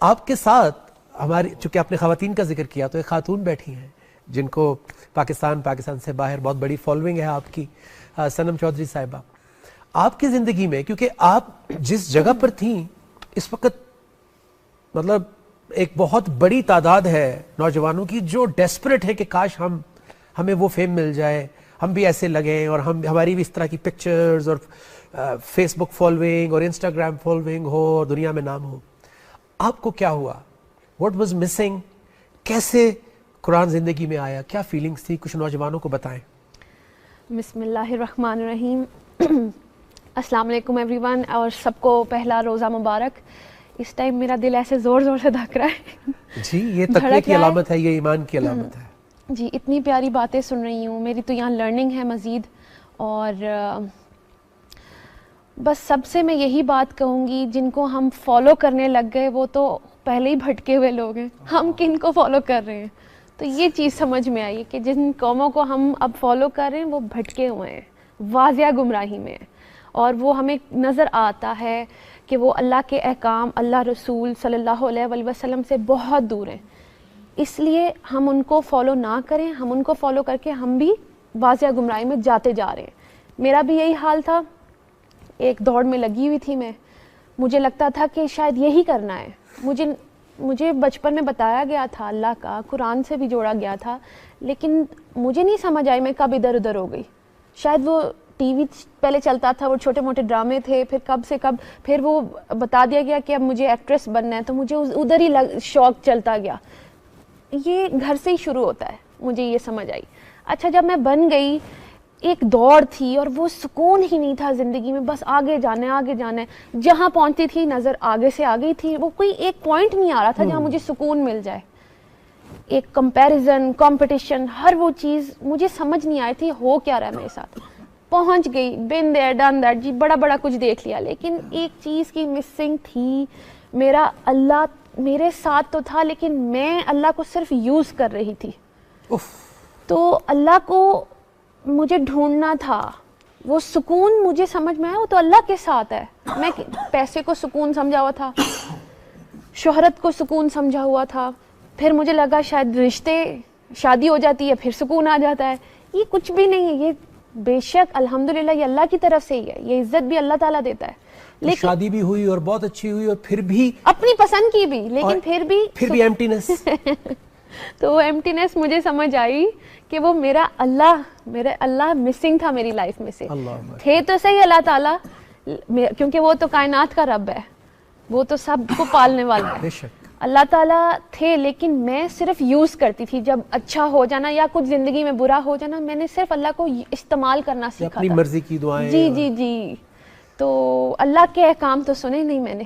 آپ کے ساتھ ہماری, چونکہ آپ نے خواتین کا ذکر کیا, تو ایک خاتون بیٹھی ہیں جن کو پاکستان سے باہر بہت بڑی فالوئنگ ہے آپ کی, صنم چودھری صاحبہ. آپ کی زندگی میں, کیونکہ آپ جس جگہ پر تھیں اس وقت, مطلب ایک بہت بڑی تعداد ہے نوجوانوں کی جو ڈیسپریٹ ہے کہ کاش ہمیں وہ فیم مل جائے, ہم بھی ایسے لگیں اور ہماری بھی اس طرح کی پکچرز اور فیس بک فالوئنگ اور انسٹاگرام فالوئنگ ہو اور دنیا میں نام ہو. آپ کو کیا ہوا؟ What was missing? کیسے قرآن زندگی میں آیا؟ کیا فیلنگس تھی؟ کچھ نوجوانوں کو بتائیں. بسم اللہ الرحمن الرحیم. السلام علیکم ایوری ون, اور سب کو پہلا روزہ مبارک. اس ٹائم میرا دل ایسے زور زور سے دھک رہا ہے. جی, یہ تقوی کی علامت ہے, یہ ایمان کی علامت ہے. جی, اتنی پیاری باتیں سن رہی ہوں. میری تو یہاں لرننگ ہے مزید, اور بس سب سے میں یہی بات کہوں گی, جن کو ہم فالو کرنے لگ گئے وہ تو پہلے ہی بھٹکے ہوئے لوگ ہیں. ہم کن کو فالو کر رہے ہیں؟ تو یہ چیز سمجھ میں آئی کہ جن قوموں کو ہم اب فالو کر رہے ہیں وہ بھٹکے ہوئے ہیں, واضح گمراہی میں ہیں, اور وہ ہمیں نظر آتا ہے کہ وہ اللہ کے احکام, اللہ رسول صلی اللہ علیہ وسلم سے بہت دور ہیں. اس لیے ہم ان کو فالو نہ کریں. ہم ان کو فالو کر کے ہم بھی واضح گمراہی میں جاتے جا رہے ہیں. میرا بھی یہی حال تھا, ایک دوڑ میں لگی ہوئی تھی میں. مجھے لگتا تھا کہ شاید یہی کرنا ہے. مجھے بچپن میں بتایا گیا تھا اللہ کا, قرآن سے بھی جوڑا گیا تھا, لیکن مجھے نہیں سمجھ آئی میں کب ادھر ادھر ہو گئی. شاید وہ ٹی وی پہلے چلتا تھا, وہ چھوٹے موٹے ڈرامے تھے, پھر کب سے کب پھر وہ بتا دیا گیا کہ اب مجھے ایکٹریس بننا ہے, تو مجھے ادھر ہی شوق چلتا گیا. یہ گھر سے ہی شروع ہوتا ہے, مجھے یہ سمجھ آئی. اچھا, جب میں بن گئی, ایک دوڑ تھی اور وہ سکون ہی نہیں تھا زندگی میں. بس آگے جانا ہے, آگے جانا ہے. جہاں پہنچتی تھی نظر آگے سے آگے تھی, وہ کوئی ایک پوائنٹ نہیں آ رہا تھا جہاں مجھے سکون مل جائے. ایک کمپیریزن, کمپٹیشن, ہر وہ چیز مجھے سمجھ نہیں آئی تھی ہو کیا رہا ہے میرے ساتھ. پہنچ گئی, بن دیئر ڈن دیٹ, جی بڑا بڑا کچھ دیکھ لیا, لیکن ایک چیز کی مسنگ تھی. میرا اللہ میرے ساتھ تو تھا, لیکن میں اللہ کو صرف یوز کر رہی تھی. تو اللہ کو مجھے ڈھونڈنا تھا. وہ سکون مجھے سمجھ میں آیا, وہ تو اللہ کے ساتھ ہے. میں پیسے کو سکون سمجھا ہوا تھا, شہرت کو سکون سمجھا ہوا تھا. پھر مجھے لگا شاید رشتے, شادی ہو جاتی ہے پھر سکون آ جاتا ہے. یہ کچھ بھی نہیں ہے. یہ بے شک الحمدللہ یہ اللہ کی طرف سے ہی ہے, یہ عزت بھی اللہ تعالیٰ دیتا ہے. لیکن شادی بھی ہوئی اور بہت اچھی ہوئی, اور پھر بھی اپنی پسند کی بھی, لیکن پھر بھی ایمٹینس. تو وہ ایمٹینس مجھے سمجھ آئی کہ وہ میرا اللہ مسنگ تھا میری لائف میں سے. تھے تو صحیح اللہ تعالیٰ, کیونکہ وہ تو کائنات کا رب ہے, وہ تو سب کو پالنے والا ہے. اللہ تعالیٰ تھے, لیکن میں صرف یوز کرتی تھی. جب اچھا ہو جانا یا کچھ زندگی میں برا ہو جانا, میں نے صرف اللہ کو استعمال کرنا سیکھا تھا, اپنی مرضی کی دعائیں. جی. تو اللہ کے احکام تو سنے نہیں میں نے.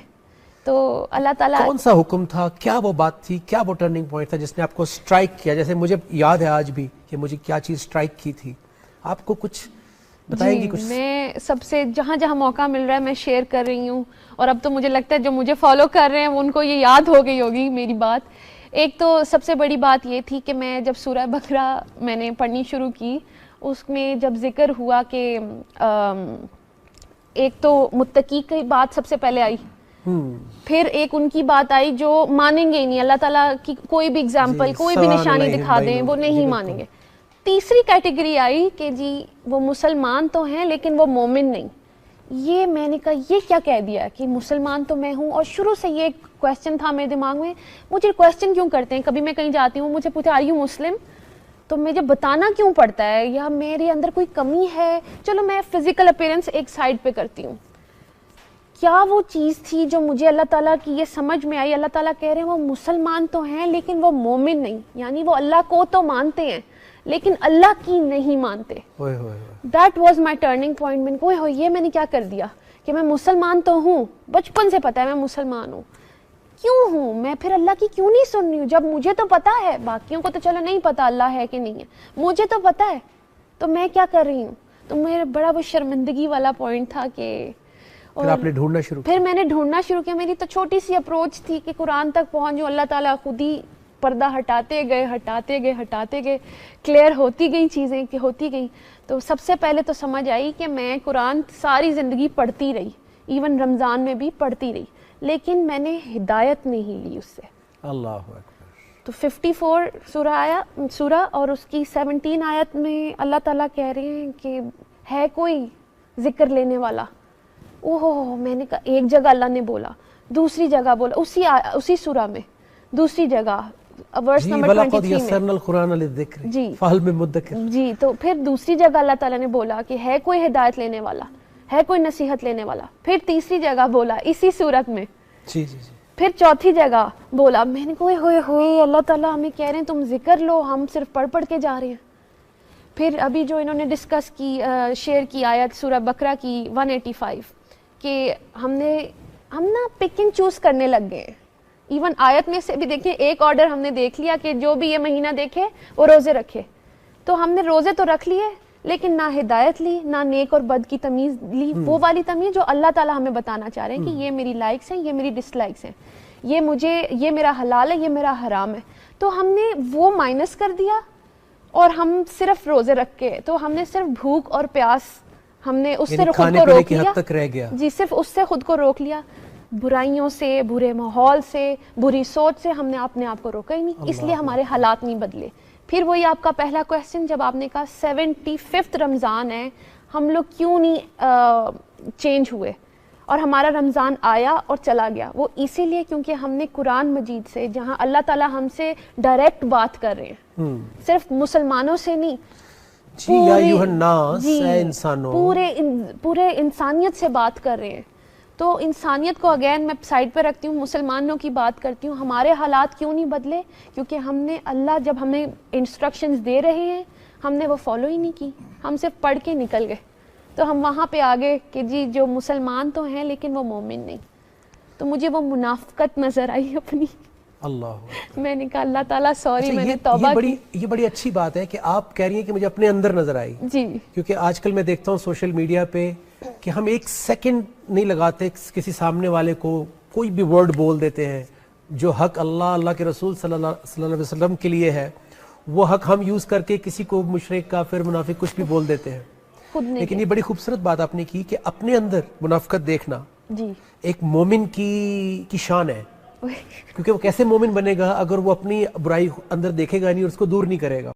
تو اللہ تعالیٰ کون سا حکم تھا, کیا وہ بات تھی, کیا وہ ٹرننگ پوائنٹ تھا جس نے آپ کو سٹرائک کیا؟ جیسے مجھے یاد ہے آج بھی کہ مجھے کیا چیز سٹرائک کی تھی. آپ کو کچھ بتائیں گی؟ کچھ میں سب سے جہاں جہاں موقع مل رہا ہے میں شیئر کر رہی ہوں, اور اب تو مجھے لگتا ہے جو مجھے فالو کر رہے ہیں ان کو یہ یاد ہو گئی ہوگی میری بات. ایک تو سب سے بڑی بات یہ تھی کہ میں جب سورہ بقرہ میں نے پڑھنی شروع کی, اس میں جب ذکر ہوا کہ ایک تو متقی کی بات سب سے پہلے آئی, پھر ایک ان کی بات آئی جو مانیں گے ہی نہیں, اللہ تعالیٰ کی کوئی بھی اگزامپل, کوئی بھی نشانی دکھا دیں وہ نہیں مانیں گے. تیسری کیٹیگری آئی کہ جی وہ مسلمان تو ہیں لیکن وہ مومن نہیں. یہ میں نے کہا یہ کیا کہہ دیا کہ مسلمان تو میں ہوں, اور شروع سے یہ کویسچن تھا میرے دماغ میں. مجھے کویسچن کیوں کرتے ہیں, کبھی میں کہیں جاتی ہوں مجھے پوچھتے آر یو مسلم, تو مجھے بتانا کیوں پڑتا ہے, یا میرے اندر کوئی کمی ہے. چلو میں فزیکل اپیرنس ایک سائڈ پہ کرتی ہوں. کیا وہ چیز تھی جو مجھے اللہ تعالیٰ کی یہ سمجھ میں آئی, اللہ تعالیٰ کہہ رہے ہیں وہ مسلمان تو ہیں لیکن وہ مومن نہیں, یعنی وہ اللہ کو تو مانتے ہیں لیکن اللہ کی نہیں مانتے. That was my turning point. میں نے یہ میں نے کیا کر دیا کہ میں مسلمان تو ہوں, بچپن سے پتا ہے میں مسلمان ہوں, کیوں ہوں میں پھر اللہ کی کیوں نہیں سن رہی ہوں, جب مجھے تو پتا ہے. باقیوں کو تو چلو نہیں پتا اللہ ہے کہ نہیں ہے, مجھے تو پتا ہے, تو میں کیا کر رہی ہوں. تو میرا بڑا وہ شرمندگی والا پوائنٹ تھا کہ پھر آپ نے ڈھونڈنا شروع کیا. پھر میں نے ڈھونڈنا شروع کیا. میری تو چھوٹی سی اپروچ تھی کہ قرآن تک پہنچوں, اللہ تعالیٰ خود ہی پردہ ہٹاتے گئے, کلیئر ہوتی گئی چیزیں کہ ہوتی گئی. تو سب سے پہلے تو سمجھ آئی کہ میں قرآن ساری زندگی پڑھتی رہی, ایون رمضان میں بھی پڑھتی رہی, لیکن میں نے ہدایت نہیں لی اس سے. اللہ اکبر. تو 54 سورہ اور اس کی 17 آیت میں اللہ تعالیٰ کہہ رہے ہیں کہ ہے کوئی ذکر لینے والا. اوہ میں نے کہا ایک جگہ اللہ نے بولا, دوسری جگہ بولا, اسی سورہ میں دوسری جگہ ورس نمبر 23 میں جی فہل میں مدکر جی. تو پھر دوسری جگہ اللہ تعالیٰ نے بولا کہ ہے کوئی ہدایت لینے والا, ہے کوئی نصیحت لینے والا. پھر تیسری جگہ بولا اسی صورت میں. جی جی جی. پھر چوتھی جگہ بولا. میں نے کہا ہوئے اللہ تعالیٰ ہمیں کہہ رہے ہیں تم ذکر لو, ہم صرف پڑھ کے جا رہے ہیں. پھر ابھی جو انہوں نے ڈسکس کی شیئر کی آیت سورہ بقرہ کی 185 کہ ہم نا پک اینڈ چوز کرنے لگ گئے ہیں. ایون آیت میں سے بھی دیکھیں ایک آرڈر ہم نے دیکھ لیا کہ جو بھی یہ مہینہ دیکھے وہ روزے رکھے. تو ہم نے روزے تو رکھ لیے لیکن نہ ہدایت لی, نہ نیک اور بد کی تمیز لی, وہ والی تمیز جو اللہ تعالیٰ ہمیں بتانا چاہ رہے ہیں کہ یہ میری لائکس ہیں, یہ میری ڈس لائکس ہیں, یہ میرا حلال ہے, یہ میرا حرام ہے. تو ہم نے وہ مائنس کر دیا اور ہم صرف روزے رکھ کے, تو ہم نے صرف بھوک اور پیاس ہم نے اس سے خود کو روک لیا. جی صرف اس سے خود کو روک لیا. برائیوں سے, برے ماحول سے, بری سوچ سے ہم نے اپنے آپ کو روکا ہی نہیں, اس لیے ہمارے حالات نہیں بدلے. پھر وہی آپ کا پہلا کویسچن جب آپ نے کہا 75 رمضان ہے, ہم لوگ کیوں نہیں چینج ہوئے اور ہمارا رمضان آیا اور چلا گیا. وہ اسی لیے کیونکہ ہم نے قرآن مجید سے, جہاں اللہ تعالیٰ ہم سے ڈائریکٹ بات کر رہے ہیں, صرف مسلمانوں سے نہیں, پورے انسانیت سے بات کر رہے ہیں. تو انسانیت کو اگین میں سائڈ پہ رکھتی ہوں, مسلمانوں کی بات کرتی ہوں. ہمارے حالات کیوں نہیں بدلے؟ کیونکہ ہم نے اللہ جب ہمیں انسٹرکشنز دے رہے ہیں ہم نے وہ فالو ہی نہیں کی, ہم صرف پڑھ کے نکل گئے. تو ہم وہاں پہ آگے کہ جی جو مسلمان تو ہیں لیکن وہ مومن نہیں. تو مجھے وہ منافقت نظر آئی اپنی. اللہ میں نے کہا اللہ تعالیٰ سوری, میں نے توبہ کی. یہ بڑی اچھی بات ہے کہ آپ کہہ رہی ہیں کہ مجھے اپنے اندر نظر آئی. جی کیونکہ آج کل میں دیکھتا ہوں سوشل میڈیا پہ کہ ہم ایک سیکنڈ نہیں لگاتے کسی سامنے والے کو کوئی بھی ورڈ بول دیتے ہیں جو حق اللہ کے رسول صلی اللہ علیہ وسلم کے لیے ہے, وہ حق ہم یوز کر کے کسی کو مشرک کافر منافق کچھ بھی بول دیتے ہیں. لیکن یہ بڑی خوبصورت بات آپ نے کی کہ اپنے اندر منافقت دیکھنا جی ایک مومن کی شان ہے. کیونکہ وہ کیسے مومن بنے گا اگر وہ اپنی برائی اندر دیکھے گا نہیں اور اس کو دور نہیں کرے گا.